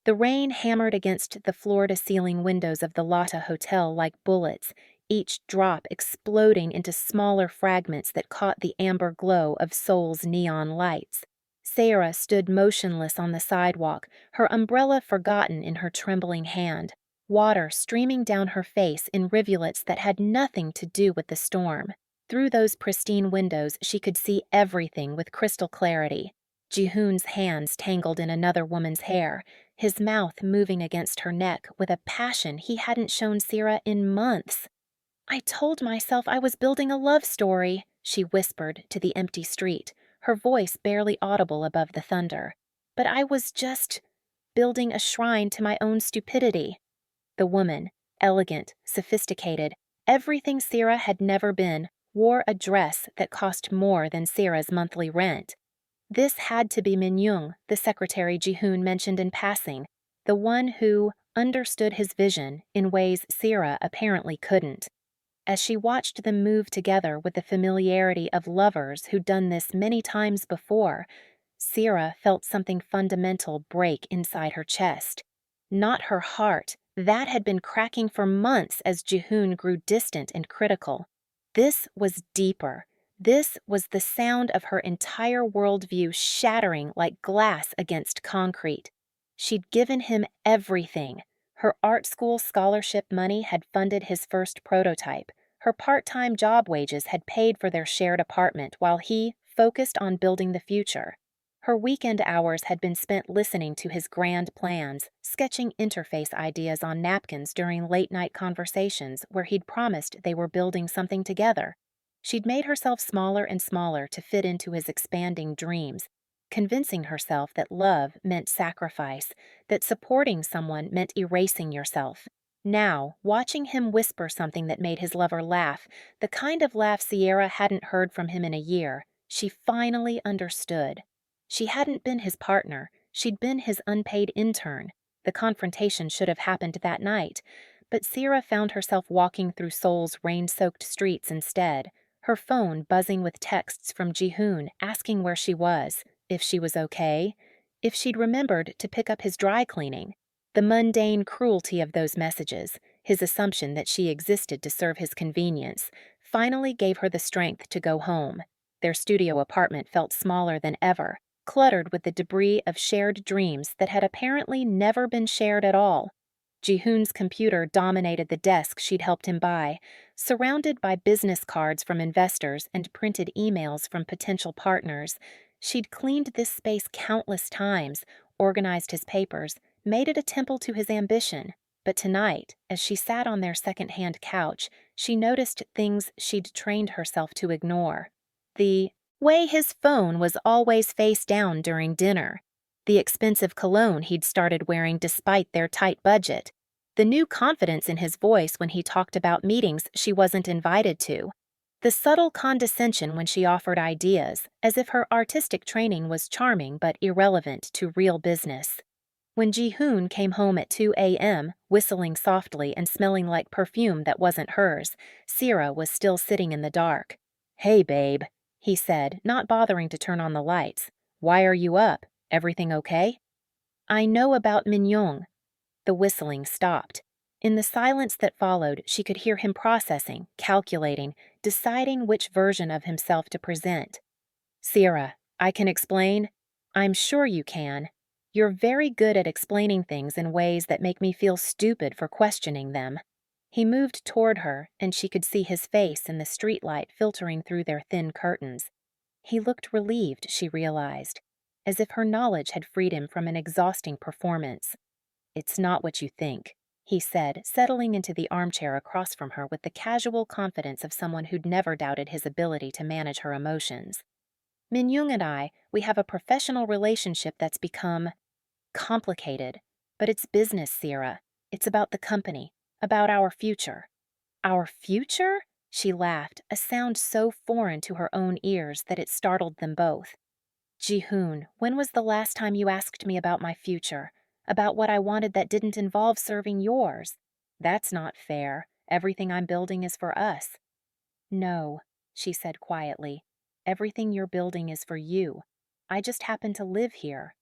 The rain hammered against the floor-to-ceiling windows of the Lotta Hotel like bullets, each drop exploding into smaller fragments that caught the amber glow of Seoul's neon lights. Sarah stood motionless on the sidewalk, her umbrella forgotten in her trembling hand, water streaming down her face in rivulets that had nothing to do with the storm. Through those pristine windows, she could see everything with crystal clarity. Ji-hoon's hands tangled in another woman's hair, his mouth moving against her neck with a passion he hadn't shown Sarah in months. "I told myself I was building a love story," she whispered to the empty street, her voice barely audible above the thunder. "But I was just building a shrine to my own stupidity." The woman, elegant, sophisticated, everything Sarah had never been, wore a dress that cost more than Sarah's monthly rent. This had to be Min-young, the secretary Ji-hoon mentioned in passing, the one who understood his vision in ways Sarah apparently couldn't. As she watched them move together with the familiarity of lovers who'd done this many times before, Sarah felt something fundamental break inside her chest. Not her heart, that had been cracking for months as Ji-hoon grew distant and critical. This was deeper. This was the sound of her entire worldview shattering like glass against concrete. She'd given him everything. Her art school scholarship money had funded his first prototype. Her part-time job wages had paid for their shared apartment while he focused on building the future. Her weekend hours had been spent listening to his grand plans, sketching interface ideas on napkins during late-night conversations where he'd promised they were building something together. She'd made herself smaller and smaller to fit into his expanding dreams, convincing herself that love meant sacrifice, that supporting someone meant erasing yourself. Now, watching him whisper something that made his lover laugh, the kind of laugh Sierra hadn't heard from him in a year, she finally understood. She hadn't been his partner, she'd been his unpaid intern. The confrontation should have happened that night, but Sierra found herself walking through Seoul's rain-soaked streets instead, her phone buzzing with texts from Ji-hoon asking where she was, if she was okay, if she'd remembered to pick up his dry cleaning. The mundane cruelty of those messages, his assumption that she existed to serve his convenience, finally gave her the strength to go home. Their studio apartment felt smaller than ever, cluttered with the debris of shared dreams that had apparently never been shared at all. Ji-hoon's computer dominated the desk she'd helped him buy, surrounded by business cards from investors and printed emails from potential partners. She'd cleaned this space countless times, organized his papers, made it a temple to his ambition. But tonight, as she sat on their second-hand couch, she noticed things she'd trained herself to ignore. The way his phone was always face down during dinner, the expensive cologne he'd started wearing despite their tight budget, the new confidence in his voice when he talked about meetings she wasn't invited to, the subtle condescension when she offered ideas, as if her artistic training was charming but irrelevant to real business. When Ji-hoon came home at 2 a.m., whistling softly and smelling like perfume that wasn't hers, Sierra was still sitting in the dark. "Hey, babe," he said, not bothering to turn on the lights. "Why are you up? Everything okay?" "I know about Min-young." The whistling stopped. In the silence that followed, she could hear him processing, calculating, deciding which version of himself to present. "Sierra, I can explain." "I'm sure you can. You're very good at explaining things in ways that make me feel stupid for questioning them." He moved toward her, and she could see his face in the streetlight filtering through their thin curtains. He looked relieved, she realized, as if her knowledge had freed him from an exhausting performance. "It's not what you think," he said, settling into the armchair across from her with the casual confidence of someone who'd never doubted his ability to manage her emotions. "Min-young and I, we have a professional relationship that's become complicated. But it's business, Sierra. It's about the company, about our future." "Our future?" She laughed, a sound so foreign to her own ears that it startled them both. "Ji-hoon, when was the last time you asked me about my future? About what I wanted that didn't involve serving yours? That's not fair. Everything I'm building is for us." "No," she said quietly. "Everything you're building is for you. I just happen to live here.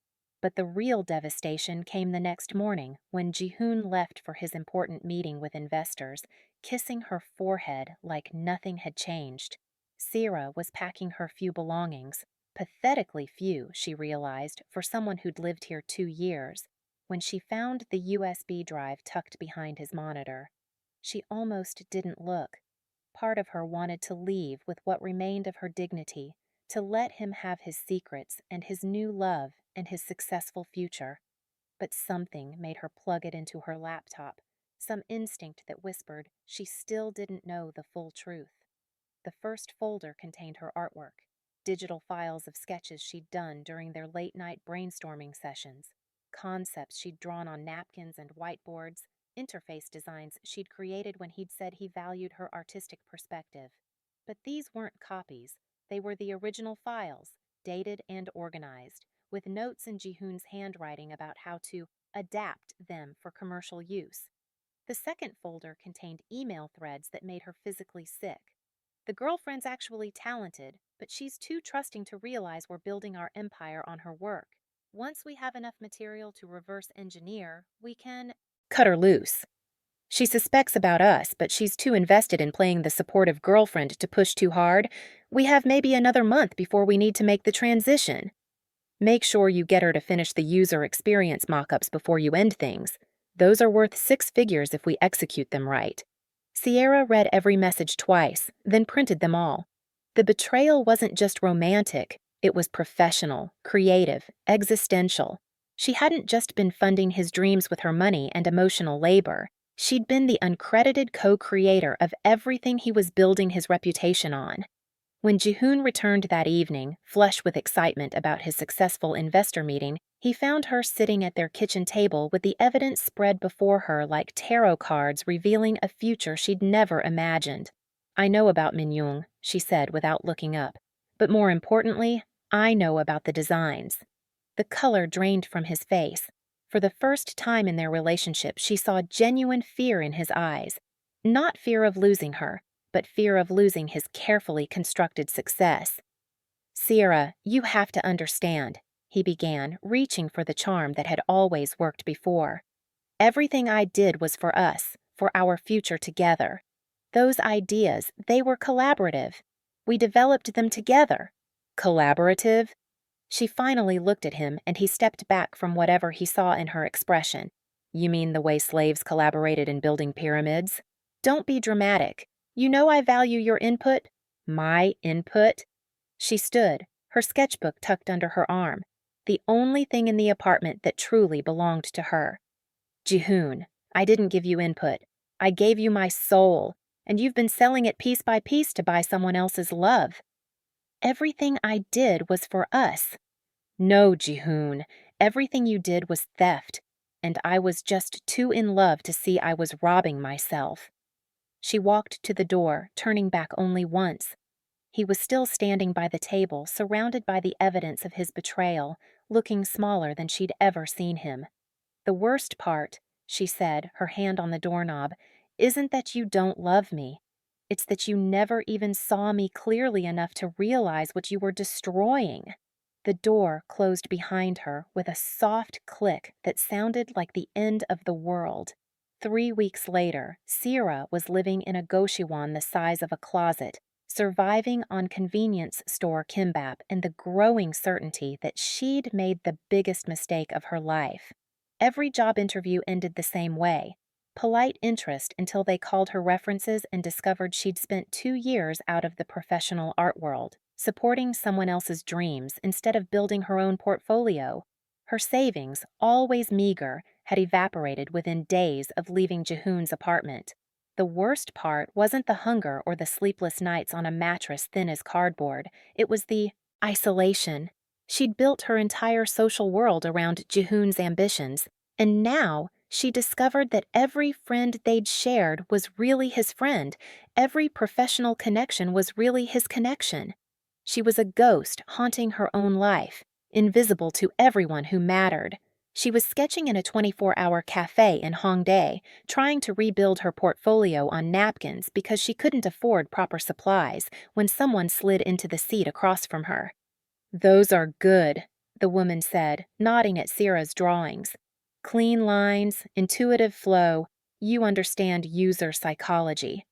But the real devastation came the next morning when Jihoon left for his important meeting with investors, kissing her forehead like nothing had changed. Sierra was packing her few belongings, pathetically few, she realized, for someone who'd lived here 2 years, when she found the USB drive tucked behind his monitor. She almost didn't look. Part of her wanted to leave with what remained of her dignity, to let him have his secrets and his new love and his successful future. But something made her plug it into her laptop, some instinct that whispered she still didn't know the full truth. The first folder contained her artwork, digital files of sketches she'd done during their late-night brainstorming sessions, concepts she'd drawn on napkins and whiteboards, interface designs she'd created when he'd said he valued her artistic perspective. But these weren't copies. They were the original files, dated and organized, with notes in Jihoon's handwriting about how to adapt them for commercial use. The second folder contained email threads that made her physically sick. The girlfriend's actually talented, but she's too trusting to realize we're building our empire on her work. Once we have enough material to reverse engineer, we can cut her loose. She suspects about us, but she's too invested in playing the supportive girlfriend to push too hard. We have maybe another month before we need to make the transition. Make sure you get her to finish the user experience mock-ups before you end things. Those are worth 6 figures if we execute them right. Sierra read every message twice, then printed them all. The betrayal wasn't just romantic, it was professional, creative, existential. She hadn't just been funding his dreams with her money and emotional labor. She'd been the uncredited co-creator of everything he was building his reputation on. When Jihoon returned that evening, flush with excitement about his successful investor meeting, he found her sitting at their kitchen table with the evidence spread before her like tarot cards revealing a future she'd never imagined. "I know about Minyoung," she said without looking up. "But more importantly, I know about the designs." The color drained from his face. For the first time in their relationship, she saw genuine fear in his eyes. Not fear of losing her, but fear of losing his carefully constructed success. "Sierra, you have to understand," he began, reaching for the charm that had always worked before. "Everything I did was for us, for our future together. Those ideas, they were collaborative. We developed them together." "Collaborative?" She finally looked at him, and he stepped back from whatever he saw in her expression. "You mean the way slaves collaborated in building pyramids? Don't be dramatic. You know I value your input." "My input?" She stood, her sketchbook tucked under her arm, the only thing in the apartment that truly belonged to her. "Jihoon, I didn't give you input. I gave you my soul, and you've been selling it piece by piece to buy someone else's love." "Everything I did was for us." "No, Jihoon, everything you did was theft, and I was just too in love to see I was robbing myself." She walked to the door, turning back only once. He was still standing by the table, surrounded by the evidence of his betrayal, looking smaller than she'd ever seen him. "The worst part," she said, her hand on the doorknob, "isn't that you don't love me. It's that you never even saw me clearly enough to realize what you were destroying." The door closed behind her with a soft click that sounded like the end of the world. 3 weeks later, Sierra was living in a goshiwon the size of a closet, surviving on convenience store kimbap and the growing certainty that she'd made the biggest mistake of her life. Every job interview ended the same way. Polite interest until they called her references and discovered she'd spent 2 years out of the professional art world, supporting someone else's dreams instead of building her own portfolio. Her savings, always meager, had evaporated within days of leaving Jihoon's apartment. The worst part wasn't the hunger or the sleepless nights on a mattress thin as cardboard. It was the isolation. She'd built her entire social world around Jihoon's ambitions, and now she discovered that every friend they'd shared was really his friend. Every professional connection was really his connection. She was a ghost haunting her own life, invisible to everyone who mattered. She was sketching in a 24-hour cafe in Hongdae, trying to rebuild her portfolio on napkins because she couldn't afford proper supplies, when someone slid into the seat across from her. "Those are good," the woman said, nodding at Sierra's drawings. Clean lines, intuitive flow, you understand user psychology.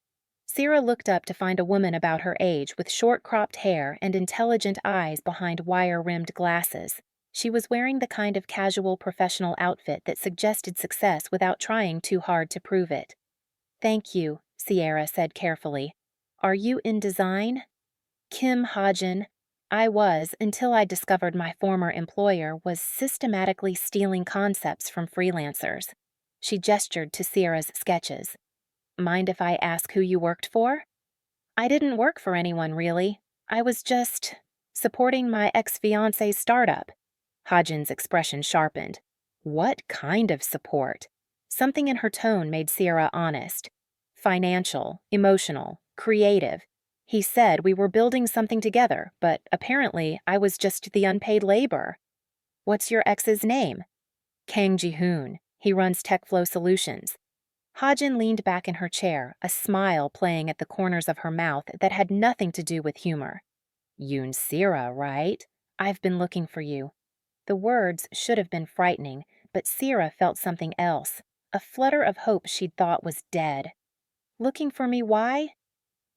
Sierra looked up to find a woman about her age with short-cropped hair and intelligent eyes behind wire-rimmed glasses. She was wearing the kind of casual professional outfit that suggested success without trying too hard to prove it. Thank you, Sierra said carefully. Are you in design? Kim Hajin. I was until I discovered my former employer was systematically stealing concepts from freelancers. She gestured to Sierra's sketches. Mind if I ask who you worked for? I didn't work for anyone, really. I was just supporting my ex-fiance's startup. Hajin's expression sharpened. What kind of support? Something in her tone made Sierra honest. Financial, emotional, creative. He said we were building something together, but apparently I was just the unpaid labor. What's your ex's name? Kang Ji-hoon. He runs TechFlow Solutions. Hajin leaned back in her chair, a smile playing at the corners of her mouth that had nothing to do with humor. Yoon Sira, right? I've been looking for you. The words should have been frightening, but Sierra felt something else, a flutter of hope she'd thought was dead. Looking for me, why?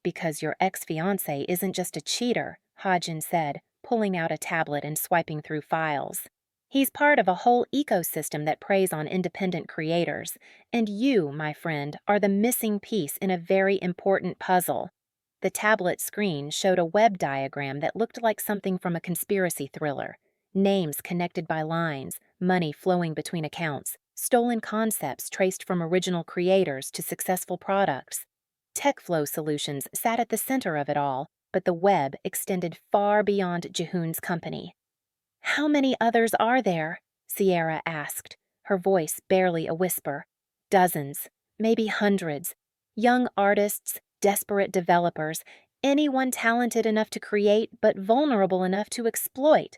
Because your ex-fiancé isn't just a cheater, Hajin said, pulling out a tablet and swiping through files. He's part of a whole ecosystem that preys on independent creators, and you, my friend, are the missing piece in a very important puzzle. The tablet screen showed a web diagram that looked like something from a conspiracy thriller. Names connected by lines, money flowing between accounts, stolen concepts traced from original creators to successful products. TechFlow Solutions sat at the center of it all, but the web extended far beyond Ji-hoon's company. How many others are there? Sierra asked, her voice barely a whisper. Dozens, maybe hundreds. Young artists, desperate developers, anyone talented enough to create but vulnerable enough to exploit.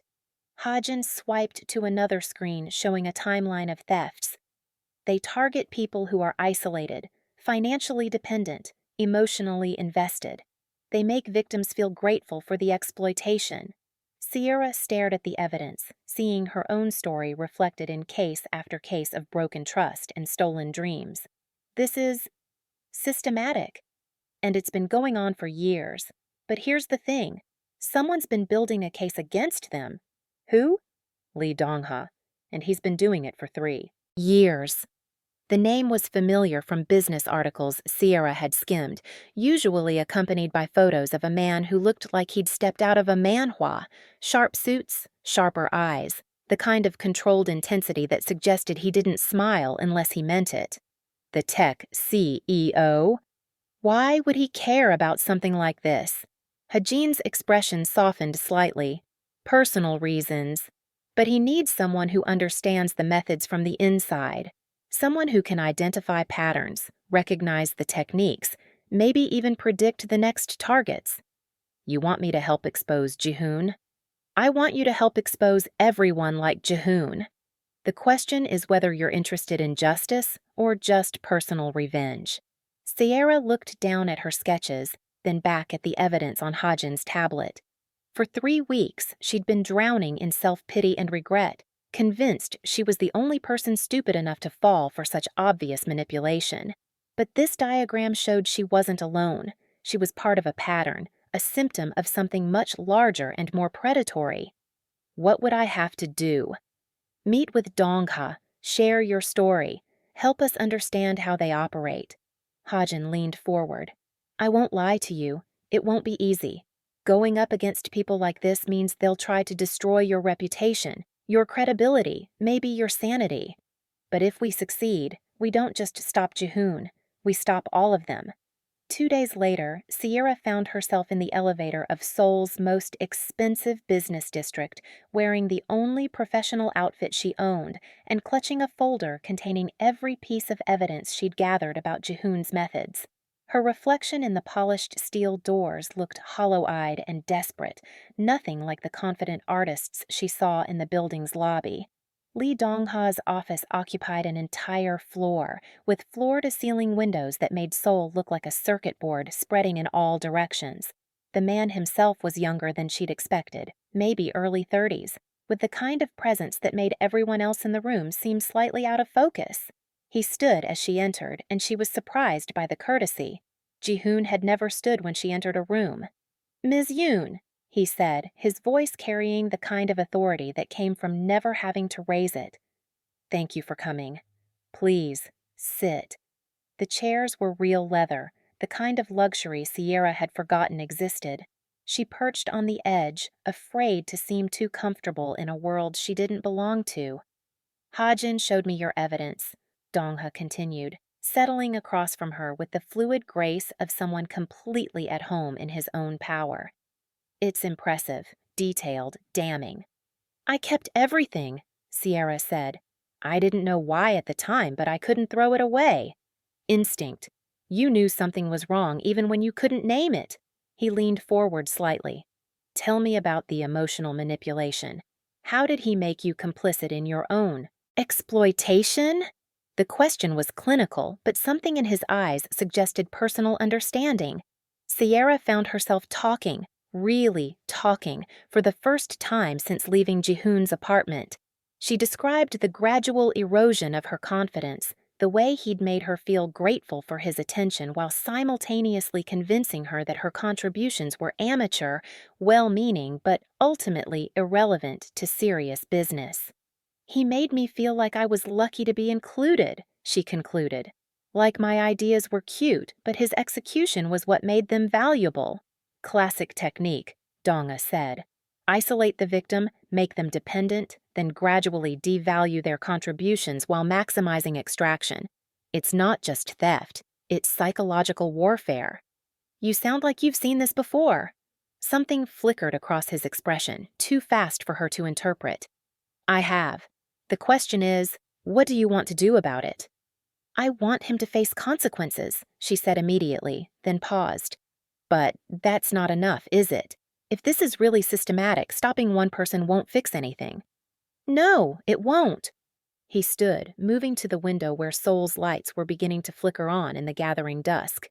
Hajin swiped to another screen showing a timeline of thefts. They target people who are isolated, financially dependent, emotionally invested. They make victims feel grateful for the exploitation. Sierra stared at the evidence, seeing her own story reflected in case after case of broken trust and stolen dreams. This is systematic, and it's been going on for years. But here's the thing. Someone's been building a case against them. Who? Lee Dong-ha, and he's been doing it for 3 years. The name was familiar from business articles Sierra had skimmed, usually accompanied by photos of a man who looked like he'd stepped out of a manhwa, sharp suits, sharper eyes, the kind of controlled intensity that suggested he didn't smile unless he meant it. The tech CEO? Why would he care about something like this? Hajin's expression softened slightly. Personal reasons. But he needs someone who understands the methods from the inside. Someone who can identify patterns, recognize the techniques, maybe even predict the next targets. You want me to help expose Ji-hoon? I want you to help expose everyone like Ji-hoon. The question is whether you're interested in justice or just personal revenge. Sierra looked down at her sketches, then back at the evidence on Hajin's tablet. For 3 weeks, she'd been drowning in self-pity and regret, convinced she was the only person stupid enough to fall for such obvious manipulation. But this diagram showed she wasn't alone. She was part of a pattern, a symptom of something much larger and more predatory. What would I have to do? Meet with Dong-ha, share your story, help us understand how they operate. Hajin leaned forward. I won't lie to you. It won't be easy. Going up against people like this means they'll try to destroy your reputation, your credibility, maybe your sanity. But if we succeed, we don't just stop Ji-hoon, we stop all of them. 2 days later, Sierra found herself in the elevator of Seoul's most expensive business district, wearing the only professional outfit she owned and clutching a folder containing every piece of evidence she'd gathered about Ji-hoon's methods. Her reflection in the polished steel doors looked hollow-eyed and desperate, nothing like the confident artists she saw in the building's lobby. Lee Dong-ha's office occupied an entire floor, with floor-to-ceiling windows that made Seoul look like a circuit board spreading in all directions. The man himself was younger than she'd expected, maybe early 30s, with the kind of presence that made everyone else in the room seem slightly out of focus. He stood as she entered, and she was surprised by the courtesy. Ji-hoon had never stood when she entered a room. "Ms. Yoon," he said, his voice carrying the kind of authority that came from never having to raise it. "Thank you for coming. Please, sit." The chairs were real leather, the kind of luxury Sierra had forgotten existed. She perched on the edge, afraid to seem too comfortable in a world she didn't belong to. "Ha-jin showed me your evidence," Dong-ha continued, settling across from her with the fluid grace of someone completely at home in his own power. "It's impressive, detailed, damning." "I kept everything," Sierra said. "I didn't know why at the time, but I couldn't throw it away." "Instinct. You knew something was wrong even when you couldn't name it." He leaned forward slightly. "Tell me about the emotional manipulation. How did he make you complicit in your own exploitation?" The question was clinical, but something in his eyes suggested personal understanding. Sierra found herself talking, really talking, for the first time since leaving Ji-hoon's apartment. She described the gradual erosion of her confidence, the way he'd made her feel grateful for his attention while simultaneously convincing her that her contributions were amateur, well-meaning, but ultimately irrelevant to serious business. "He made me feel like I was lucky to be included," she concluded. "Like my ideas were cute, but his execution was what made them valuable." "Classic technique," Dong-ha said. "Isolate the victim, make them dependent, then gradually devalue their contributions while maximizing extraction. It's not just theft, it's psychological warfare." "You sound like you've seen this before." Something flickered across his expression, too fast for her to interpret. "I have. The question is, what do you want to do about it?" "I want him to face consequences," she said immediately, then paused. "But that's not enough, is it? If this is really systematic, stopping one person won't fix anything." "No, it won't." He stood, moving to the window where Seoul's lights were beginning to flicker on in the gathering dusk.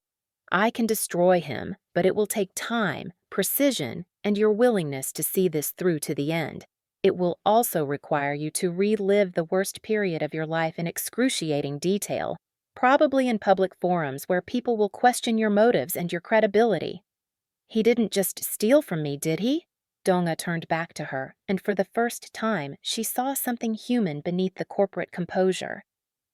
"I can destroy him, but it will take time, precision, and your willingness to see this through to the end. It will also require you to relive the worst period of your life in excruciating detail, probably in public forums where people will question your motives and your credibility." "He didn't just steal from me, did he?" Dong-ha turned back to her, and for the first time, she saw something human beneath the corporate composure.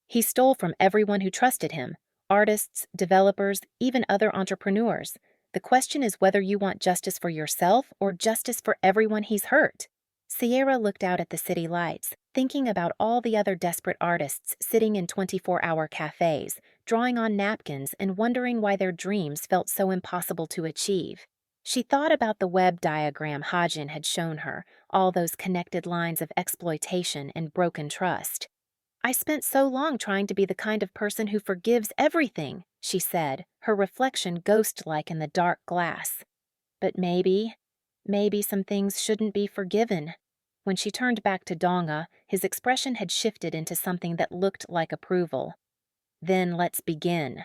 "He stole from everyone who trusted him, artists, developers, even other entrepreneurs. The question is whether you want justice for yourself or justice for everyone he's hurt." Sierra looked out at the city lights, thinking about all the other desperate artists sitting in 24-hour cafes, drawing on napkins and wondering why their dreams felt so impossible to achieve. She thought about the web diagram Ha-jin had shown her, all those connected lines of exploitation and broken trust. "I spent so long trying to be the kind of person who forgives everything," she said, her reflection ghost-like in the dark glass. "But maybe some things shouldn't be forgiven." When she turned back to Dong-ha, his expression had shifted into something that looked like approval. "Then let's begin."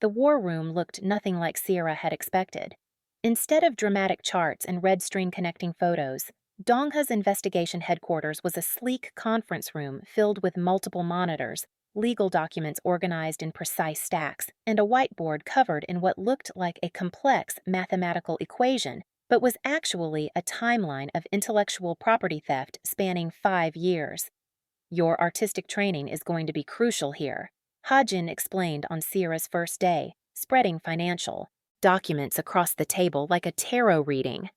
The war room looked nothing like Sierra had expected. Instead of dramatic charts and red string connecting photos, Dong-ha's investigation headquarters was a sleek conference room filled with multiple monitors, legal documents organized in precise stacks, and a whiteboard covered in what looked like a complex mathematical equation, but was actually a timeline of intellectual property theft spanning 5 years. "Your artistic training is going to be crucial here," Ha-jin explained on Sierra's first day, spreading financial documents across the table like a tarot reading.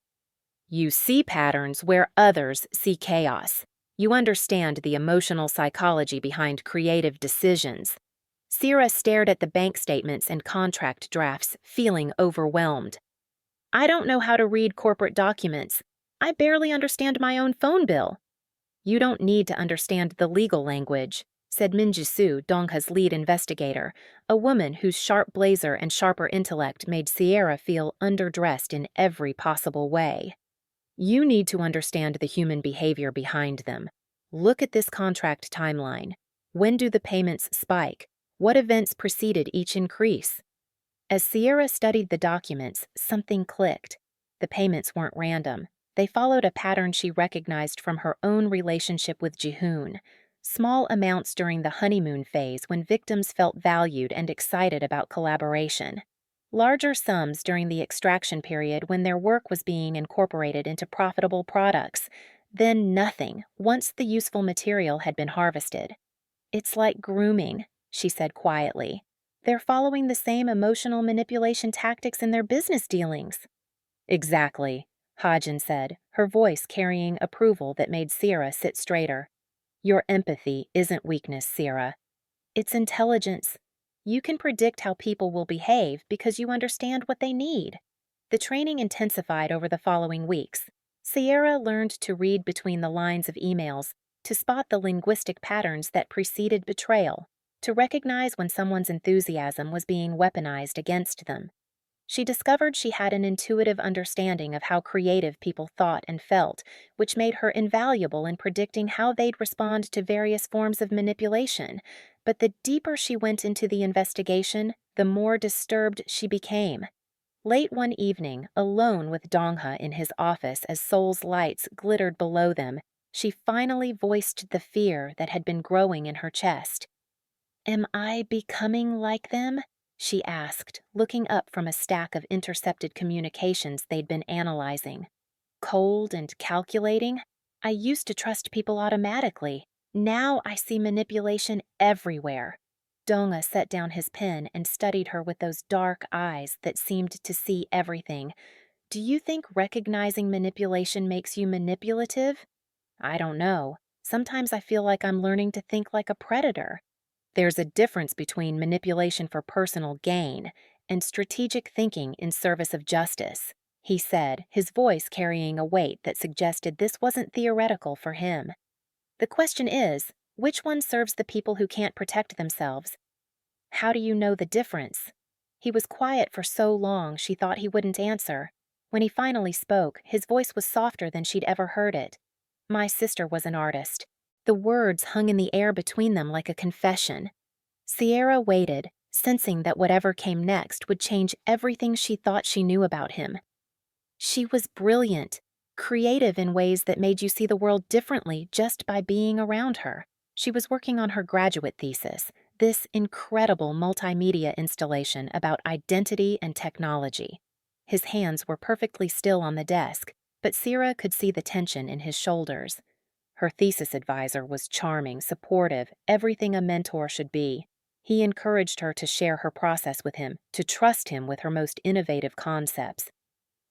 "You see patterns where others see chaos. You understand the emotional psychology behind creative decisions." Sierra stared at the bank statements and contract drafts, feeling overwhelmed. "I don't know how to read corporate documents. I barely understand my own phone bill." "You don't need to understand the legal language," said Min-ji-soo, Dong-ha's lead investigator, a woman whose sharp blazer and sharper intellect made Sierra feel underdressed in every possible way. "You need to understand the human behavior behind them. Look at this contract timeline. When do the payments spike? What events preceded each increase?" As Sierra studied the documents, something clicked. The payments weren't random. They followed a pattern she recognized from her own relationship with Jihoon. Small amounts during the honeymoon phase when victims felt valued and excited about collaboration. Larger sums during the extraction period when their work was being incorporated into profitable products. Then nothing once the useful material had been harvested. It's like grooming, she said quietly. They're following the same emotional manipulation tactics in their business dealings. Exactly, Hajin said, her voice carrying approval that made Sierra sit straighter. Your empathy isn't weakness, Sierra. It's intelligence. You can predict how people will behave because you understand what they need. The training intensified over the following weeks. Sierra learned to read between the lines of emails, to spot the linguistic patterns that preceded betrayal, to recognize when someone's enthusiasm was being weaponized against them. She discovered she had an intuitive understanding of how creative people thought and felt, which made her invaluable in predicting how they'd respond to various forms of manipulation. But the deeper she went into the investigation, the more disturbed she became. Late one evening, alone with Dongha in his office as Seoul's lights glittered below them, she finally voiced the fear that had been growing in her chest. Am I becoming like them? She asked, looking up from a stack of intercepted communications they'd been analyzing. Cold and calculating? I used to trust people automatically. Now I see manipulation everywhere. Donga set down his pen and studied her with those dark eyes that seemed to see everything. Do you think recognizing manipulation makes you manipulative? I don't know. Sometimes I feel like I'm learning to think like a predator. There's a difference between manipulation for personal gain and strategic thinking in service of justice, he said, his voice carrying a weight that suggested this wasn't theoretical for him. The question is, which one serves the people who can't protect themselves? How do you know the difference? He was quiet for so long she thought he wouldn't answer. When he finally spoke, his voice was softer than she'd ever heard it. My sister was an artist. The words hung in the air between them like a confession. Sierra waited, sensing that whatever came next would change everything she thought she knew about him. She was brilliant, creative in ways that made you see the world differently just by being around her. She was working on her graduate thesis, this incredible multimedia installation about identity and technology. His hands were perfectly still on the desk, but Sierra could see the tension in his shoulders. Her thesis advisor was charming, supportive, everything a mentor should be. He encouraged her to share her process with him, to trust him with her most innovative concepts.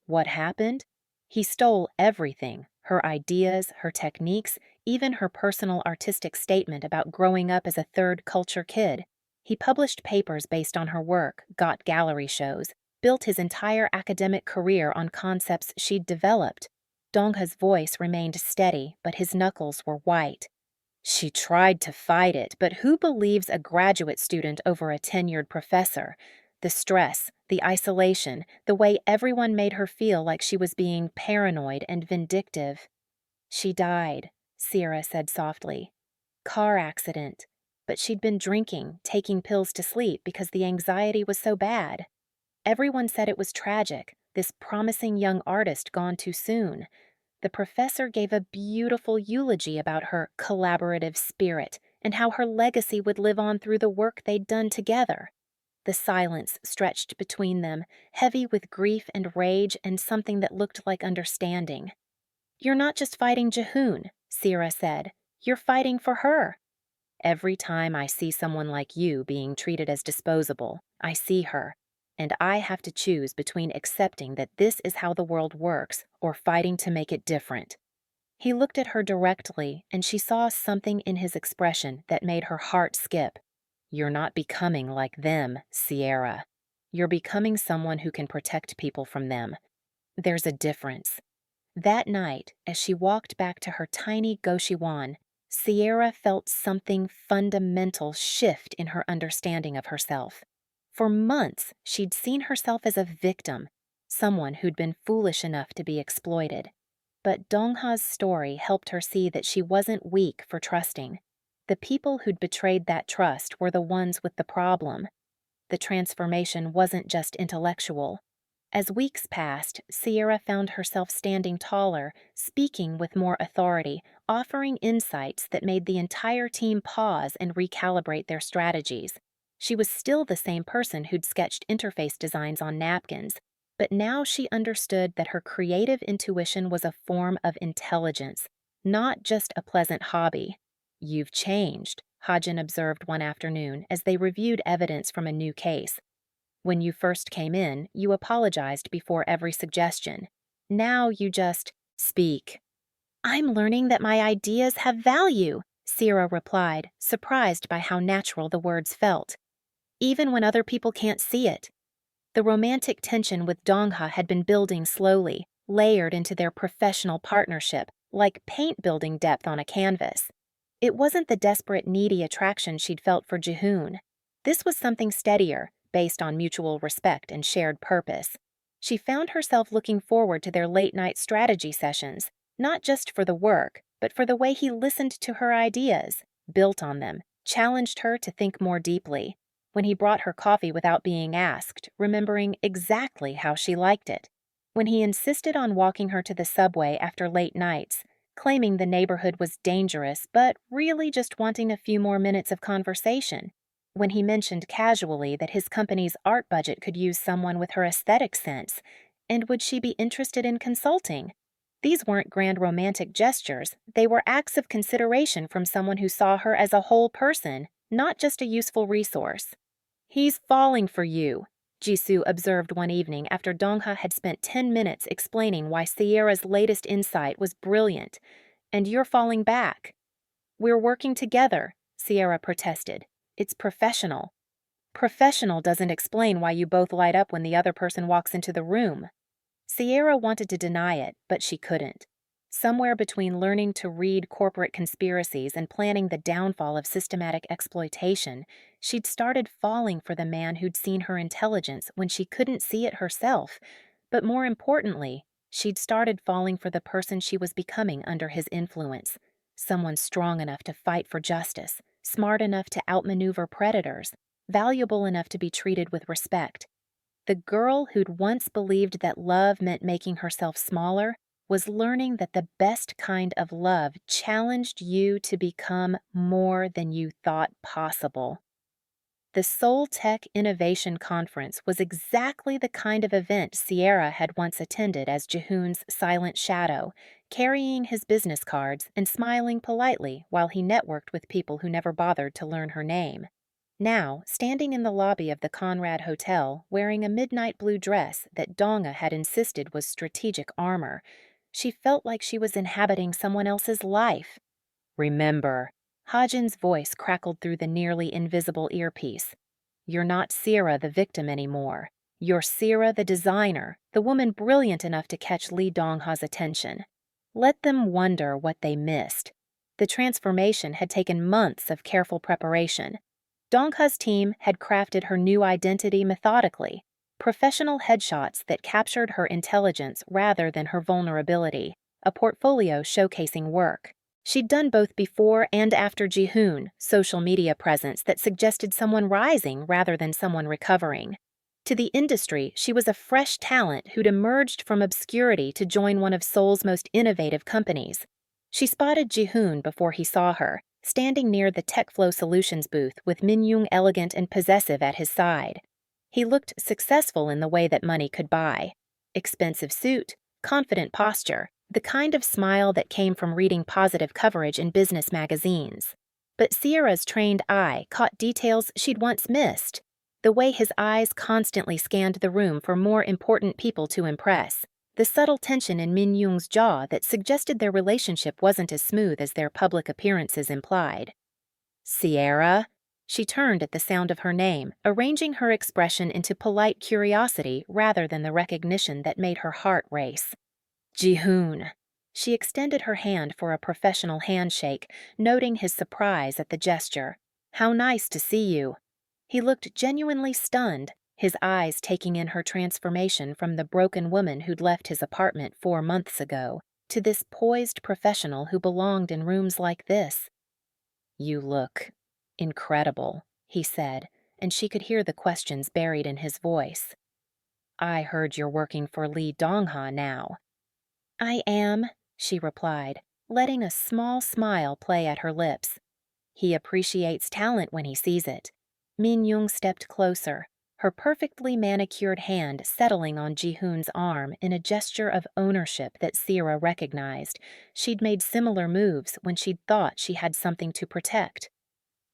What happened? He stole everything, her ideas, her techniques, even her personal artistic statement about growing up as a third culture kid. He published papers based on her work, got gallery shows, built his entire academic career on concepts she'd developed. Dongha's voice remained steady, but his knuckles were white. She tried to fight it, but who believes a graduate student over a tenured professor? The stress, the isolation, the way everyone made her feel like she was being paranoid and vindictive. She died, Sierra said softly. Car accident. But she'd been drinking, taking pills to sleep because the anxiety was so bad. Everyone said it was tragic, this promising young artist gone too soon. The professor gave a beautiful eulogy about her collaborative spirit and how her legacy would live on through the work they'd done together. The silence stretched between them, heavy with grief and rage and something that looked like understanding. You're not just fighting Jihoon, Sierra said. You're fighting for her. Every time I see someone like you being treated as disposable, I see her. And I have to choose between accepting that this is how the world works or fighting to make it different. He looked at her directly, and she saw something in his expression that made her heart skip. You're not becoming like them, Sierra. You're becoming someone who can protect people from them. There's a difference. That night, as she walked back to her tiny Goshiwan, Sierra felt something fundamental shift in her understanding of herself. For months, she'd seen herself as a victim, someone who'd been foolish enough to be exploited. But Dongha's story helped her see that she wasn't weak for trusting. The people who'd betrayed that trust were the ones with the problem. The transformation wasn't just intellectual. As weeks passed, Sierra found herself standing taller, speaking with more authority, offering insights that made the entire team pause and recalibrate their strategies. She was still the same person who'd sketched interface designs on napkins, but now she understood that her creative intuition was a form of intelligence, not just a pleasant hobby. "You've changed," Hajin observed one afternoon as they reviewed evidence from a new case. "When you first came in, you apologized before every suggestion. Now you just speak." "I'm learning that my ideas have value," Sierra replied, surprised by how natural the words felt. "Even when other people can't see it." The romantic tension with Dongha had been building slowly, layered into their professional partnership, like paint building depth on a canvas. It wasn't the desperate, needy attraction she'd felt for Jihoon. This was something steadier, based on mutual respect and shared purpose. She found herself looking forward to their late-night strategy sessions, not just for the work, but for the way he listened to her ideas, built on them, challenged her to think more deeply. When he brought her coffee without being asked, remembering exactly how she liked it. When he insisted on walking her to the subway after late nights, claiming the neighborhood was dangerous, but really just wanting a few more minutes of conversation. When he mentioned casually that his company's art budget could use someone with her aesthetic sense, and would she be interested in consulting? These weren't grand romantic gestures, they were acts of consideration from someone who saw her as a whole person, not just a useful resource. "He's falling for you," Jisoo observed one evening after Dongha had spent 10 minutes explaining why Sierra's latest insight was brilliant. "And you're falling back." "We're working together," Sierra protested. "It's professional." "Professional doesn't explain why you both light up when the other person walks into the room." Sierra wanted to deny it, but she couldn't. Somewhere between learning to read corporate conspiracies and planning the downfall of systematic exploitation, she'd started falling for the man who'd seen her intelligence when she couldn't see it herself. But more importantly, she'd started falling for the person she was becoming under his influence. Someone strong enough to fight for justice, smart enough to outmaneuver predators, valuable enough to be treated with respect. The girl who'd once believed that love meant making herself smaller was learning that the best kind of love challenged you to become more than you thought possible. The Seoul Tech Innovation Conference was exactly the kind of event Sierra had once attended as Jihoon's silent shadow, carrying his business cards and smiling politely while he networked with people who never bothered to learn her name. Now, standing in the lobby of the Conrad Hotel, wearing a midnight blue dress that Donga had insisted was strategic armor, she felt like she was inhabiting someone else's life. "Remember," Hajin's voice crackled through the nearly invisible earpiece. "You're not Sierra the victim anymore. You're Sierra the designer, the woman brilliant enough to catch Lee Dongha's attention. Let them wonder what they missed." The transformation had taken months of careful preparation. Dongha's team had crafted her new identity methodically, professional headshots that captured her intelligence rather than her vulnerability, a portfolio showcasing work. She'd done both before and after Jihoon, social media presence that suggested someone rising rather than someone recovering. To the industry, she was a fresh talent who'd emerged from obscurity to join one of Seoul's most innovative companies. She spotted Jihoon before he saw her, standing near the TechFlow Solutions booth with Minyoung elegant and possessive at his side. He looked successful in the way that money could buy. Expensive suit, confident posture, the kind of smile that came from reading positive coverage in business magazines. But Sierra's trained eye caught details she'd once missed. The way his eyes constantly scanned the room for more important people to impress. The subtle tension in Min Young's jaw that suggested their relationship wasn't as smooth as their public appearances implied. "Sierra?" She turned at the sound of her name, arranging her expression into polite curiosity rather than the recognition that made her heart race. "Jihoon." She extended her hand for a professional handshake, noting his surprise at the gesture. "How nice to see you." He looked genuinely stunned, his eyes taking in her transformation from the broken woman who'd left his apartment 4 months ago to this poised professional who belonged in rooms like this. "You look incredible," he said, and she could hear the questions buried in his voice. I heard you're working for Lee Dongha now. I am, she replied, letting a small smile play at her lips. He appreciates talent when he sees it. Min Young stepped closer, her perfectly manicured hand settling on Ji-hoon's arm in a gesture of ownership that Sierra recognized. She'd made similar moves when she'd thought she had something to protect.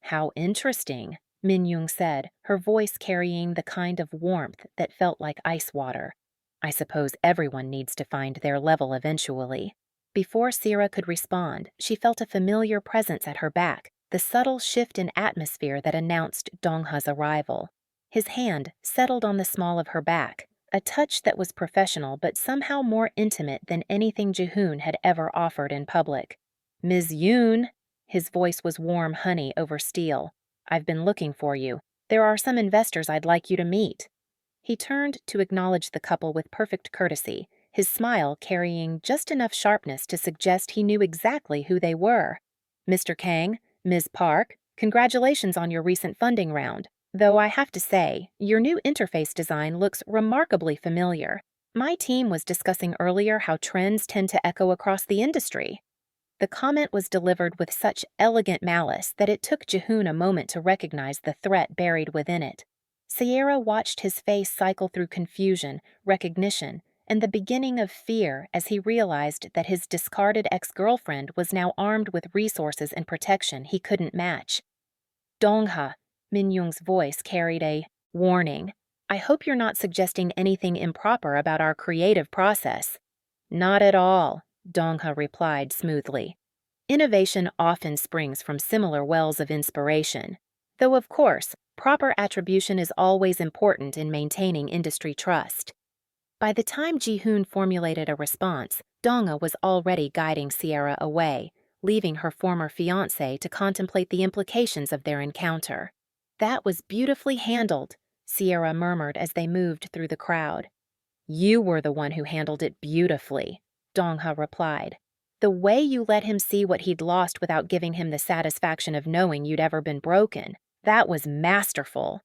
How interesting, Min Young said, her voice carrying the kind of warmth that felt like ice water. I suppose everyone needs to find their level eventually. Before Sierra could respond, she felt a familiar presence at her back, the subtle shift in atmosphere that announced Dongha's arrival. His hand settled on the small of her back, a touch that was professional but somehow more intimate than anything Ji-hoon had ever offered in public. Ms. Yoon, his voice was warm honey over steel. I've been looking for you. There are some investors I'd like you to meet. He turned to acknowledge the couple with perfect courtesy, his smile carrying just enough sharpness to suggest he knew exactly who they were. Mr. Kang, Ms. Park, congratulations on your recent funding round. Though I have to say, your new interface design looks remarkably familiar. My team was discussing earlier how trends tend to echo across the industry. The comment was delivered with such elegant malice that it took Ji-hoon a moment to recognize the threat buried within it. Sierra watched his face cycle through confusion, recognition, and the beginning of fear as he realized that his discarded ex-girlfriend was now armed with resources and protection he couldn't match. Dongha, Min Young's voice carried a warning. I hope you're not suggesting anything improper about our creative process. Not at all, Dongha replied smoothly. Innovation often springs from similar wells of inspiration, though of course, proper attribution is always important in maintaining industry trust. By the time Ji-hoon formulated a response, Dongha was already guiding Sierra away, leaving her former fiancé to contemplate the implications of their encounter. That was beautifully handled, Sierra murmured as they moved through the crowd. You were the one who handled it beautifully, Dongha replied. The way you let him see what he'd lost without giving him the satisfaction of knowing you'd ever been broken, that was masterful.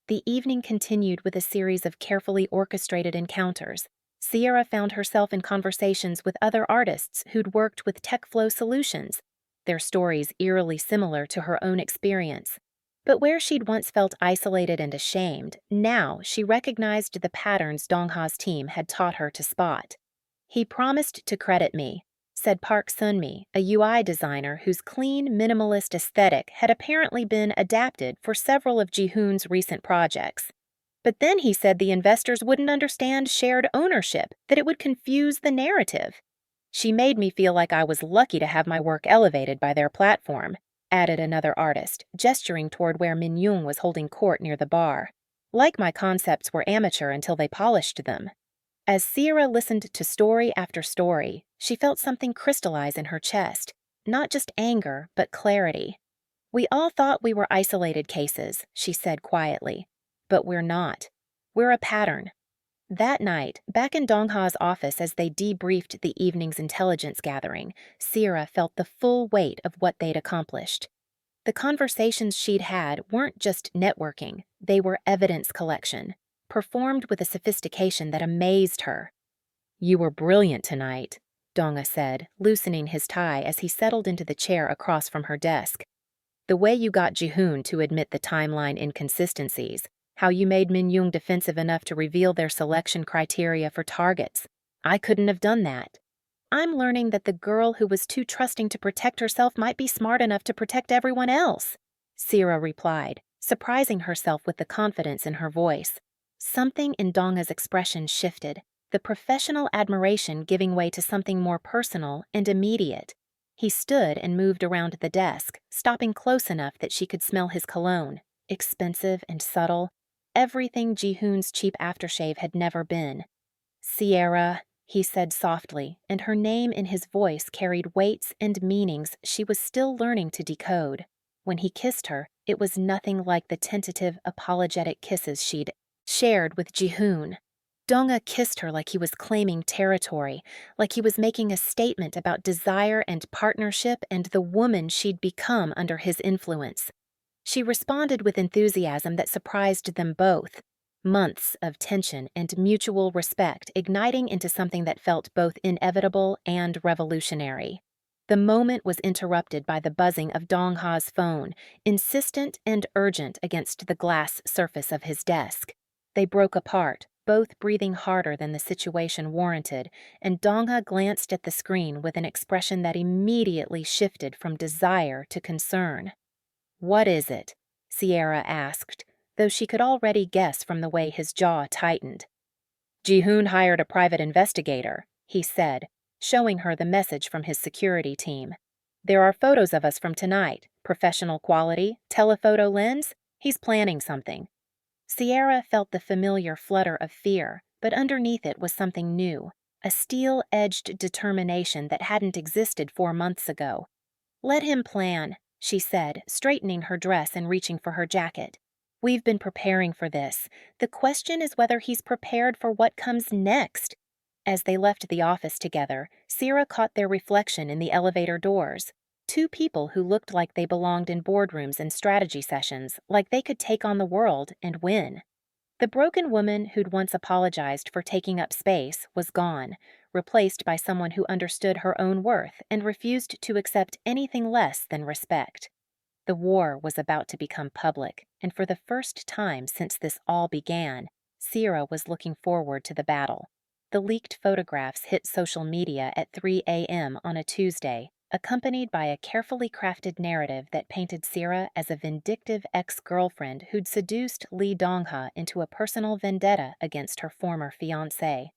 The evening continued with a series of carefully orchestrated encounters. Sierra found herself in conversations with other artists who'd worked with TechFlow solutions, their stories eerily similar to her own experience. But where she'd once felt isolated and ashamed, now she recognized the patterns Dongha's team had taught her to spot. He promised to credit me, said Park Sunmi, a UI designer whose clean, minimalist aesthetic had apparently been adapted for several of Ji-hoon's recent projects. But then he said the investors wouldn't understand shared ownership, that it would confuse the narrative. She made me feel like I was lucky to have my work elevated by their platform, added another artist, gesturing toward where Min Young was holding court near the bar. Like my concepts were amateur until they polished them. As Sierra listened to story after story, she felt something crystallize in her chest, not just anger, but clarity. We all thought we were isolated cases, she said quietly. But we're not. We're a pattern. That night, back in Dongha's office as they debriefed the evening's intelligence gathering, Sierra felt the full weight of what they'd accomplished. The conversations she'd had weren't just networking, they were evidence collection, performed with a sophistication that amazed her. You were brilliant tonight, Dongha said, loosening his tie as he settled into the chair across from her desk. The way you got Ji-hoon to admit the timeline inconsistencies, how you made Min Young defensive enough to reveal their selection criteria for targets. I couldn't have done that. I'm learning that the girl who was too trusting to protect herself might be smart enough to protect everyone else, Sierra replied, surprising herself with the confidence in her voice. Something in Dongha's expression shifted, the professional admiration giving way to something more personal and immediate. He stood and moved around the desk, stopping close enough that she could smell his cologne, expensive and subtle, everything Ji-hoon's cheap aftershave had never been. Sierra, he said softly, and her name in his voice carried weights and meanings she was still learning to decode. When he kissed her, it was nothing like the tentative, apologetic kisses she'd shared with Ji-hoon. Dongha kissed her like he was claiming territory, like he was making a statement about desire and partnership and the woman she'd become under his influence. She responded with enthusiasm that surprised them both. Months of tension and mutual respect igniting into something that felt both inevitable and revolutionary. The moment was interrupted by the buzzing of Dongha's phone, insistent and urgent against the glass surface of his desk. They broke apart, both breathing harder than the situation warranted, and Dongha glanced at the screen with an expression that immediately shifted from desire to concern. "What is it?" Sierra asked, though she could already guess from the way his jaw tightened. "Ji-hoon hired a private investigator," he said, showing her the message from his security team. "There are photos of us from tonight, professional quality, telephoto lens. He's planning something." Sierra felt the familiar flutter of fear, but underneath it was something new, a steel-edged determination that hadn't existed 4 months ago. "Let him plan," she said, straightening her dress and reaching for her jacket. "We've been preparing for this. The question is whether he's prepared for what comes next." As they left the office together, Sierra caught their reflection in the elevator doors. Two people who looked like they belonged in boardrooms and strategy sessions, like they could take on the world and win. The broken woman who'd once apologized for taking up space was gone, replaced by someone who understood her own worth and refused to accept anything less than respect. The war was about to become public, and for the first time since this all began, Sierra was looking forward to the battle. The leaked photographs hit social media at 3 a.m. on a Tuesday, accompanied by a carefully crafted narrative that painted Sierra as a vindictive ex-girlfriend who'd seduced Lee Dongha into a personal vendetta against her former fiancé.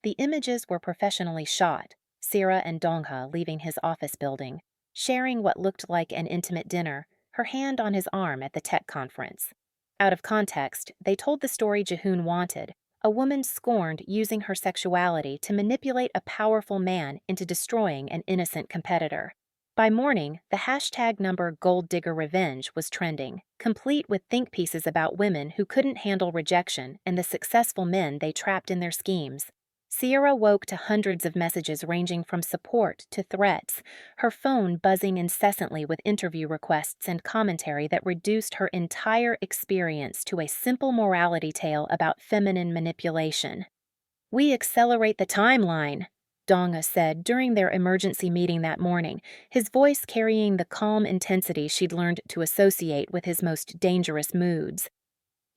The images were professionally shot, Sierra and Dongha leaving his office building, sharing what looked like an intimate dinner, her hand on his arm at the tech conference. Out of context, they told the story Ji-hoon wanted, a woman scorned using her sexuality to manipulate a powerful man into destroying an innocent competitor. By morning, the hashtag number Gold Digger Revenge was trending, complete with think pieces about women who couldn't handle rejection and the successful men they trapped in their schemes. Sierra woke to hundreds of messages ranging from support to threats, her phone buzzing incessantly with interview requests and commentary that reduced her entire experience to a simple morality tale about feminine manipulation. "We accelerate the timeline," Donga said during their emergency meeting that morning, his voice carrying the calm intensity she'd learned to associate with his most dangerous moods.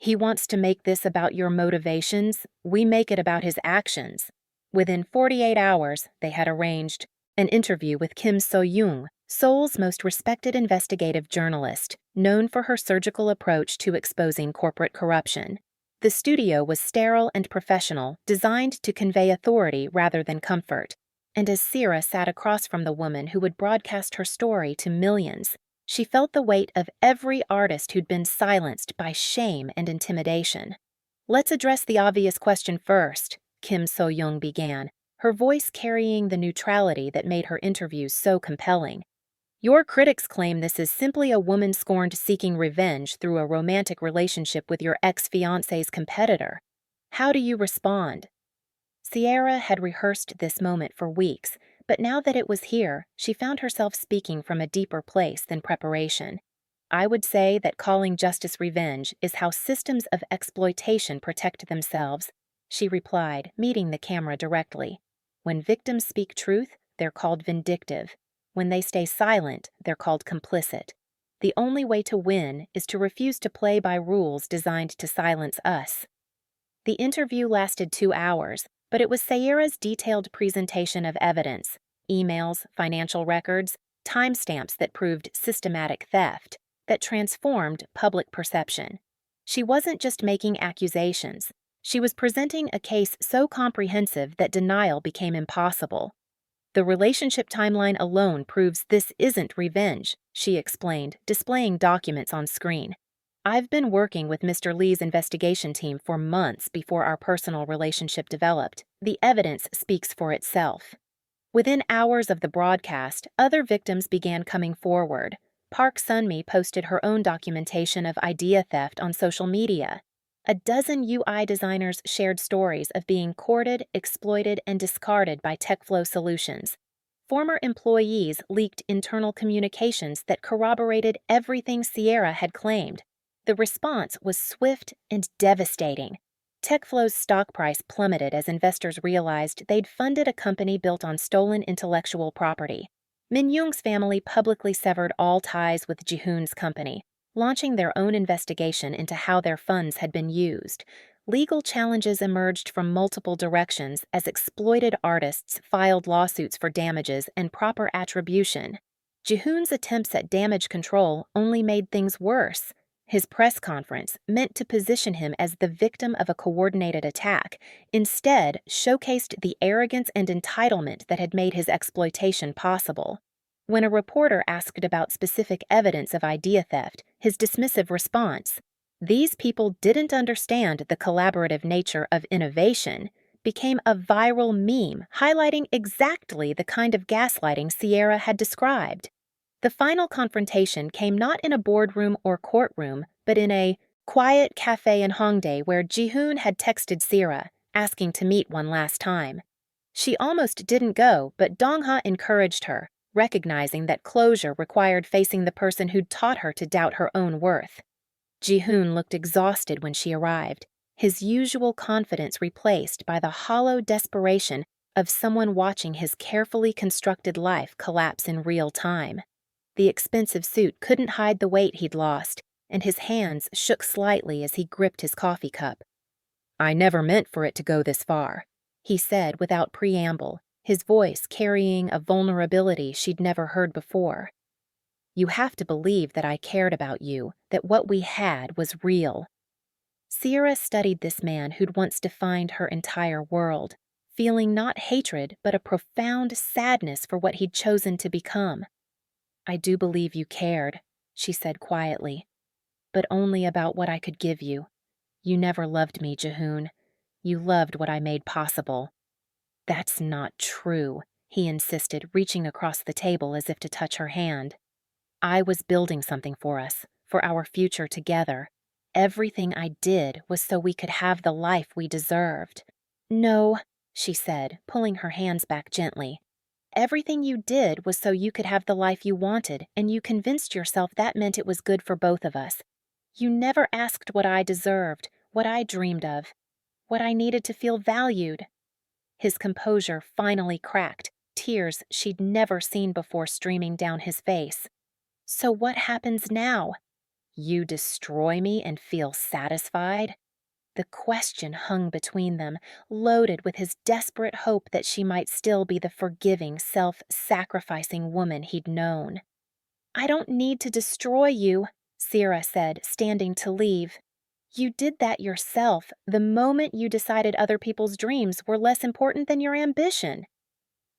"He wants to make this about your motivations. We make it about his actions." Within 48 hours, they had arranged an interview with Kim So-young, Seoul's most respected investigative journalist, known for her surgical approach to exposing corporate corruption. The studio was sterile and professional, designed to convey authority rather than comfort. And as Sierra sat across from the woman who would broadcast her story to millions, she felt the weight of every artist who'd been silenced by shame and intimidation. "Let's address the obvious question first," Kim So-young began, her voice carrying the neutrality that made her interviews so compelling. "Your critics claim this is simply a woman scorned seeking revenge through a romantic relationship with your ex-fiancé's competitor. How do you respond?" Sierra had rehearsed this moment for weeks, but now that it was here, she found herself speaking from a deeper place than preparation. "I would say that calling justice revenge is how systems of exploitation protect themselves," she replied, meeting the camera directly. "When victims speak truth, they're called vindictive. When they stay silent, they're called complicit. The only way to win is to refuse to play by rules designed to silence us." The interview lasted 2 hours, but it was Sierra's detailed presentation of evidence, emails, financial records, timestamps that proved systematic theft, that transformed public perception. She wasn't just making accusations. She was presenting a case so comprehensive that denial became impossible. "The relationship timeline alone proves this isn't revenge," she explained, displaying documents on screen. "I've been working with Mr. Lee's investigation team for months before our personal relationship developed. The evidence speaks for itself." Within hours of the broadcast, other victims began coming forward. Park Sun-mi posted her own documentation of idea theft on social media. A dozen UI designers shared stories of being courted, exploited, and discarded by TechFlow Solutions. Former employees leaked internal communications that corroborated everything Sierra had claimed. The response was swift and devastating. TechFlow's stock price plummeted as investors realized they'd funded a company built on stolen intellectual property. Min Young's family publicly severed all ties with Jihoon's company, launching their own investigation into how their funds had been used. Legal challenges emerged from multiple directions as exploited artists filed lawsuits for damages and proper attribution. Jihoon's attempts at damage control only made things worse. His press conference, meant to position him as the victim of a coordinated attack, instead showcased the arrogance and entitlement that had made his exploitation possible. When a reporter asked about specific evidence of idea theft, his dismissive response, "These people didn't understand the collaborative nature of innovation," became a viral meme highlighting exactly the kind of gaslighting Sierra had described. The final confrontation came not in a boardroom or courtroom, but in a quiet cafe in Hongdae where Jihoon had texted Sierra, asking to meet one last time. She almost didn't go, but Dongha encouraged her, recognizing that closure required facing the person who'd taught her to doubt her own worth. Jihoon looked exhausted when she arrived, his usual confidence replaced by the hollow desperation of someone watching his carefully constructed life collapse in real time. The expensive suit couldn't hide the weight he'd lost, and his hands shook slightly as he gripped his coffee cup. "I never meant for it to go this far," he said without preamble, his voice carrying a vulnerability she'd never heard before. "You have to believe that I cared about you, that what we had was real." Sierra studied this man who'd once defined her entire world, feeling not hatred but a profound sadness for what he'd chosen to become. "I do believe you cared," she said quietly, "but only about what I could give you. You never loved me, Jihoon. You loved what I made possible." "That's not true," he insisted, reaching across the table as if to touch her hand. "I was building something for us, for our future together. Everything I did was so we could have the life we deserved." "No," she said, pulling her hands back gently. "Everything you did was so you could have the life you wanted, and you convinced yourself that meant it was good for both of us. You never asked what I deserved, what I dreamed of, what I needed to feel valued." His composure finally cracked, tears she'd never seen before streaming down his face. "So what happens now? You destroy me and feel satisfied?" The question hung between them, loaded with his desperate hope that she might still be the forgiving, self-sacrificing woman he'd known. "I don't need to destroy you," Sierra said, standing to leave. "You did that yourself the moment you decided other people's dreams were less important than your ambition."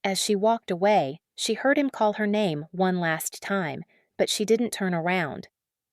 As she walked away, she heard him call her name one last time, but she didn't turn around.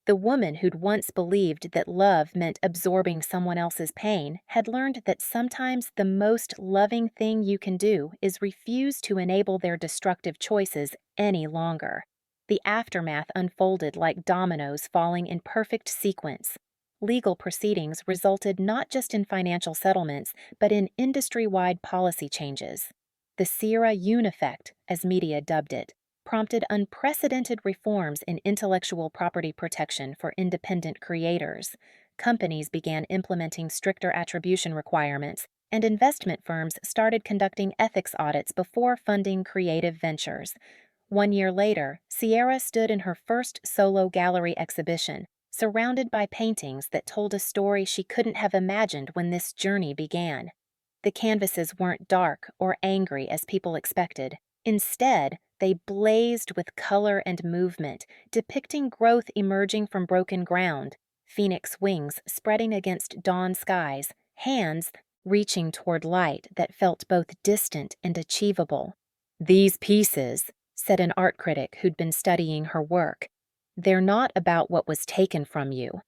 The woman who'd once believed that love meant absorbing someone else's pain had learned that sometimes the most loving thing you can do is refuse to enable their destructive choices any longer. The aftermath unfolded like dominoes falling in perfect sequence. Legal proceedings resulted not just in financial settlements, but in industry-wide policy changes. The Sierra Yun effect, as media dubbed it, prompted unprecedented reforms in intellectual property protection for independent creators. Companies began implementing stricter attribution requirements, and investment firms started conducting ethics audits before funding creative ventures. 1 year later, Sierra stood in her first solo gallery exhibition, surrounded by paintings that told a story she couldn't have imagined when this journey began. The canvases weren't dark or angry as people expected. Instead, they blazed with color and movement, depicting growth emerging from broken ground, phoenix wings spreading against dawn skies, hands reaching toward light that felt both distant and achievable. "These pieces," said an art critic who'd been studying her work, "they're not about what was taken from you."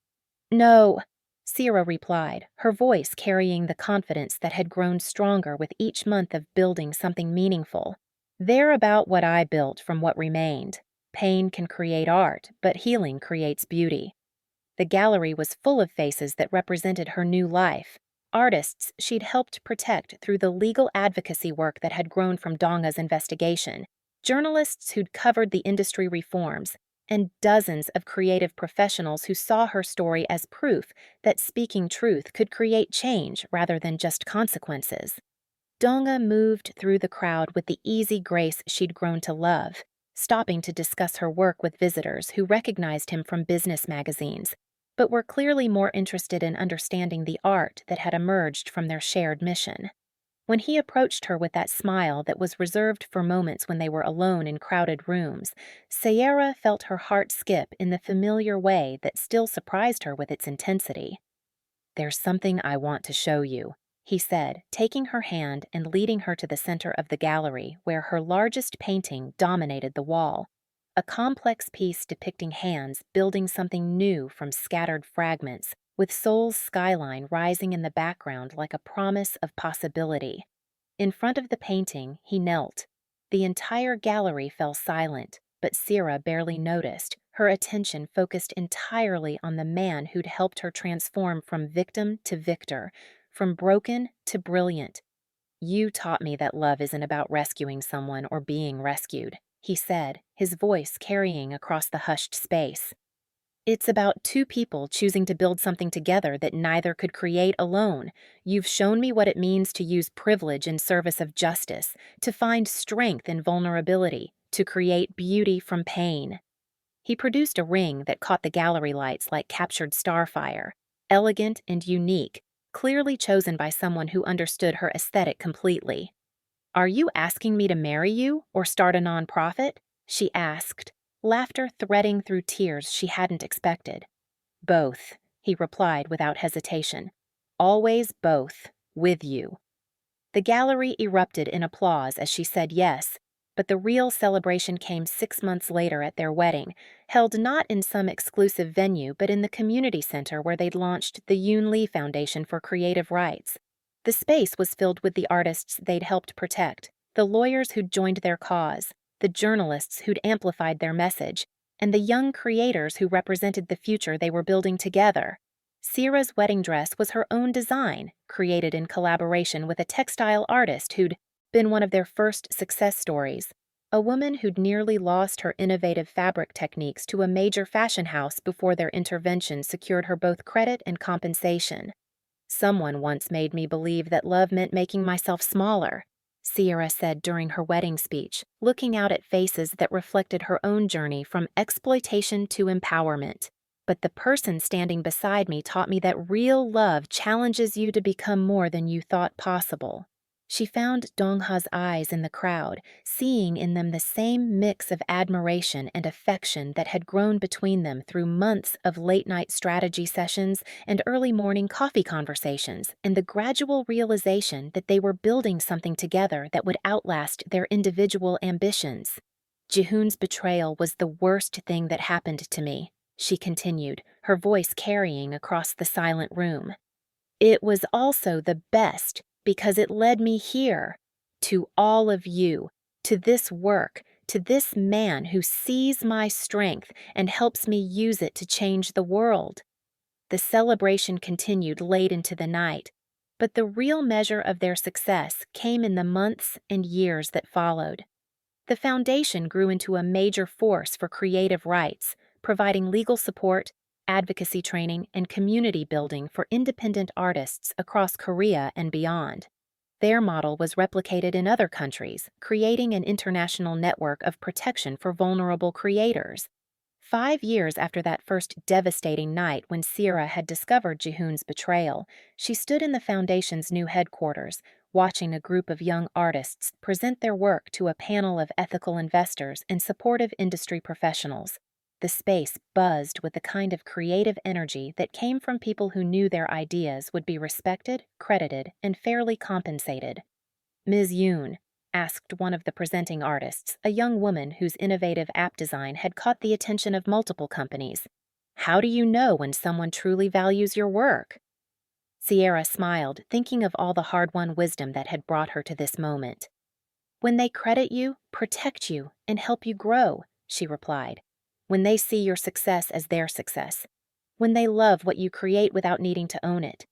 "No," Sierra replied, her voice carrying the confidence that had grown stronger with each month of building something meaningful. "They're about what I built from what remained. Pain can create art, but healing creates beauty." The gallery was full of faces that represented her new life, artists she'd helped protect through the legal advocacy work that had grown from Donga's investigation, journalists who'd covered the industry reforms, and dozens of creative professionals who saw her story as proof that speaking truth could create change rather than just consequences. Donga moved through the crowd with the easy grace she'd grown to love, stopping to discuss her work with visitors who recognized him from business magazines, but were clearly more interested in understanding the art that had emerged from their shared mission. When he approached her with that smile that was reserved for moments when they were alone in crowded rooms, Sierra felt her heart skip in the familiar way that still surprised her with its intensity. "There's something I want to show you," he said, taking her hand and leading her to the center of the gallery where her largest painting dominated the wall, a complex piece depicting hands building something new from scattered fragments, with Seoul's skyline rising in the background like a promise of possibility. In front of the painting, he knelt. The entire gallery fell silent, but Sierra barely noticed, her attention focused entirely on the man who'd helped her transform from victim to victor, from broken to brilliant. "You taught me that love isn't about rescuing someone or being rescued," he said, his voice carrying across the hushed space. "It's about two people choosing to build something together that neither could create alone. You've shown me what it means to use privilege in service of justice, to find strength in vulnerability, to create beauty from pain." He produced a ring that caught the gallery lights like captured starfire, elegant and unique, clearly chosen by someone who understood her aesthetic completely. "Are you asking me to marry you or start a nonprofit?" she asked, laughter threading through tears she hadn't expected. "Both," he replied without hesitation. "Always both, with you." The gallery erupted in applause as she said yes, but the real celebration came 6 months later at their wedding, held not in some exclusive venue but in the community center where they'd launched the Yoon Lee Foundation for Creative Rights. The space was filled with the artists they'd helped protect, the lawyers who'd joined their cause, the journalists who'd amplified their message, and the young creators who represented the future they were building together. Sierra's wedding dress was her own design, created in collaboration with a textile artist who'd been one of their first success stories, a woman who'd nearly lost her innovative fabric techniques to a major fashion house before their intervention secured her both credit and compensation. "Someone once made me believe that love meant making myself smaller," Sierra said during her wedding speech, looking out at faces that reflected her own journey from exploitation to empowerment. "But the person standing beside me taught me that real love challenges you to become more than you thought possible." She found Dongha's eyes in the crowd, seeing in them the same mix of admiration and affection that had grown between them through months of late-night strategy sessions and early morning coffee conversations, and the gradual realization that they were building something together that would outlast their individual ambitions. "Jihoon's betrayal was the worst thing that happened to me," she continued, her voice carrying across the silent room. "It was also the best, because it led me here, to all of you, to this work, to this man who sees my strength and helps me use it to change the world." The celebration continued late into the night, but the real measure of their success came in the months and years that followed. The foundation grew into a major force for creative rights, providing legal support, advocacy training, and community building for independent artists across Korea and beyond. Their model was replicated in other countries, creating an international network of protection for vulnerable creators. 5 years after that first devastating night when Sierra had discovered Jihoon's betrayal, she stood in the foundation's new headquarters, watching a group of young artists present their work to a panel of ethical investors and supportive industry professionals. The space buzzed with the kind of creative energy that came from people who knew their ideas would be respected, credited, and fairly compensated. "Ms. Yoon," asked one of the presenting artists, a young woman whose innovative app design had caught the attention of multiple companies, "how do you know when someone truly values your work?" Sierra smiled, thinking of all the hard-won wisdom that had brought her to this moment. "When they credit you, protect you, and help you grow," she replied. "When they see your success as their success. When they love what you create without needing to own it."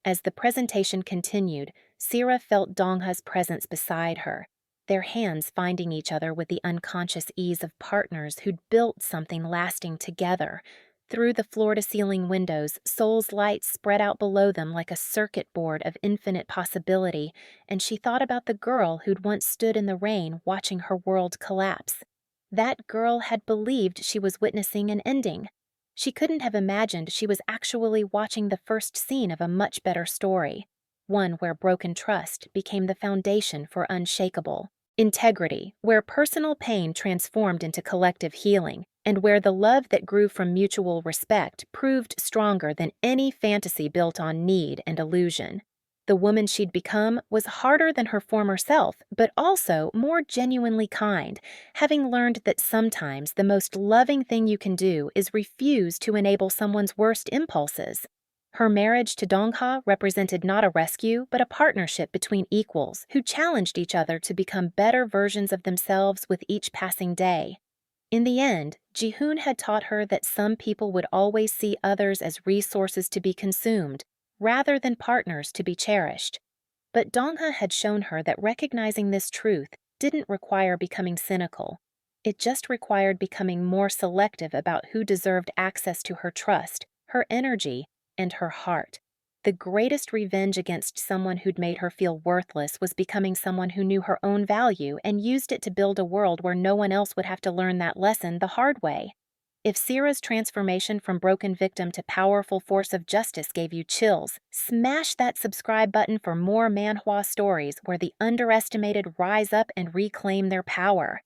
As the presentation continued, Sierra felt Dongha's presence beside her, their hands finding each other with the unconscious ease of partners who'd built something lasting together. Through the floor-to-ceiling windows, Soul's light spread out below them like a circuit board of infinite possibility, and she thought about the girl who'd once stood in the rain watching her world collapse. That girl had believed she was witnessing an ending. She couldn't have imagined she was actually watching the first scene of a much better story, one where broken trust became the foundation for unshakable integrity, where personal pain transformed into collective healing, and where the love that grew from mutual respect proved stronger than any fantasy built on need and illusion. The woman she'd become was harder than her former self, but also more genuinely kind, having learned that sometimes the most loving thing you can do is refuse to enable someone's worst impulses. Her marriage to Dongha represented not a rescue, but a partnership between equals who challenged each other to become better versions of themselves with each passing day. In the end, Ji-hoon had taught her that some people would always see others as resources to be consumed, rather than partners to be cherished. But Dongha had shown her that recognizing this truth didn't require becoming cynical. It just required becoming more selective about who deserved access to her trust, her energy, and her heart. The greatest revenge against someone who'd made her feel worthless was becoming someone who knew her own value and used it to build a world where no one else would have to learn that lesson the hard way. If Sierra's transformation from broken victim to powerful force of justice gave you chills, smash that subscribe button for more Manhwa stories where the underestimated rise up and reclaim their power.